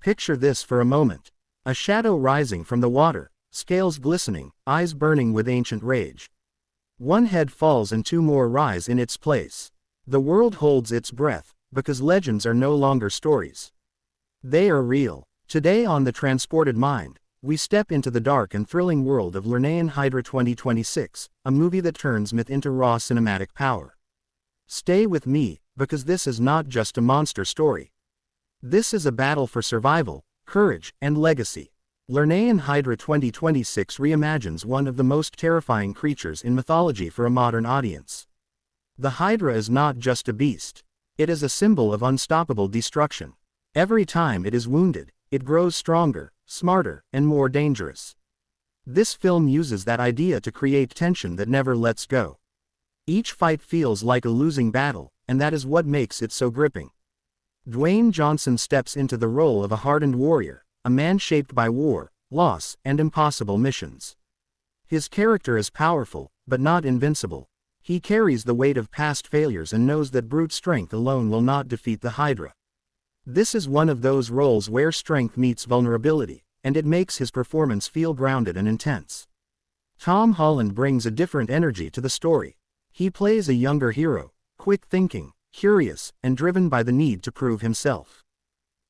Picture this for a moment. A shadow rising from the water, scales glistening, eyes burning with ancient rage. One head falls and two more rise in its place. The world holds its breath, because legends are no longer stories. They are real. Today on The Transported Mind, we step into the dark and thrilling world of Lernaean Hydra 2026, a movie that turns myth into raw cinematic power. Stay with me, because this is not just a monster story. This is a battle for survival, courage, and legacy. Lernaean Hydra 2026 reimagines one of the most terrifying creatures in mythology for a modern audience. The Hydra is not just a beast. It is a symbol of unstoppable destruction. Every time it is wounded, it grows stronger, smarter, and more dangerous. This film uses that idea to create tension that never lets go. Each fight feels like a losing battle, and that is what makes it so gripping. Dwayne Johnson steps into the role of a hardened warrior, a man shaped by war, loss, and impossible missions. His character is powerful, but not invincible. He carries the weight of past failures and knows that brute strength alone will not defeat the Hydra. This is one of those roles where strength meets vulnerability, and it makes his performance feel grounded and intense. Tom Holland brings a different energy to the story. He plays a younger hero, quick-thinking, curious, and driven by the need to prove himself.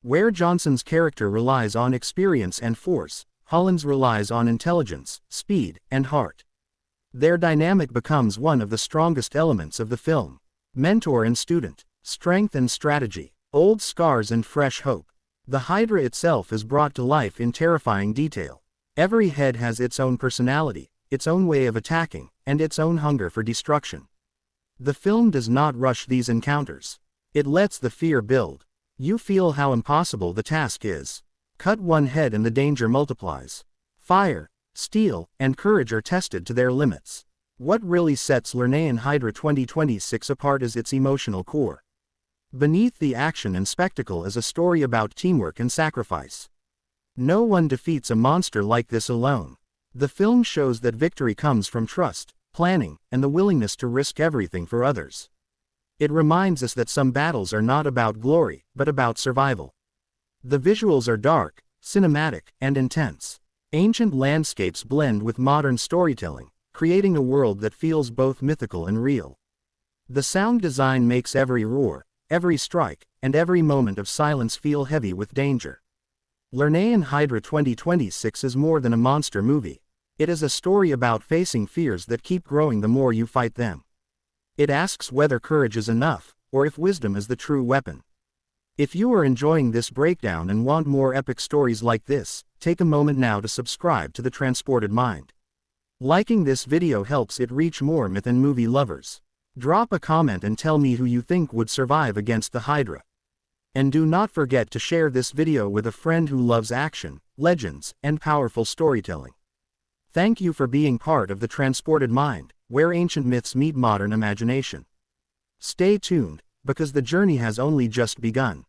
Where Johnson's character relies on experience and force, Holland's relies on intelligence, speed, and heart. Their dynamic becomes one of the strongest elements of the film. Mentor and student, strength and strategy, old scars and fresh hope. The Hydra itself is brought to life in terrifying detail. Every head has its own personality, its own way of attacking, and its own hunger for destruction. The film does not rush these encounters. It lets the fear build. You feel how impossible the task is. Cut one head and the danger multiplies. Fire, steel, and courage are tested to their limits. What really sets Lernaean Hydra 2026 apart is its emotional core. Beneath the action and spectacle is a story about teamwork and sacrifice. No one defeats a monster like this alone. The film shows that victory comes from trust, planning, and the willingness to risk everything for others. It reminds us that some battles are not about glory, but about survival. The visuals are dark, cinematic, and intense. Ancient landscapes blend with modern storytelling, creating a world that feels both mythical and real. The sound design makes every roar, every strike, and every moment of silence feel heavy with danger. Lernaean Hydra 2026 is more than a monster movie. It is a story about facing fears that keep growing the more you fight them. It asks whether courage is enough, or if wisdom is the true weapon. If you are enjoying this breakdown and want more epic stories like this, take a moment now to subscribe to The Transported Mind. Liking this video helps it reach more myth and movie lovers. Drop a comment and tell me who you think would survive against the Hydra. And do not forget to share this video with a friend who loves action, legends, and powerful storytelling. Thank you for being part of The Transported Mind, where ancient myths meet modern imagination. Stay tuned, because the journey has only just begun.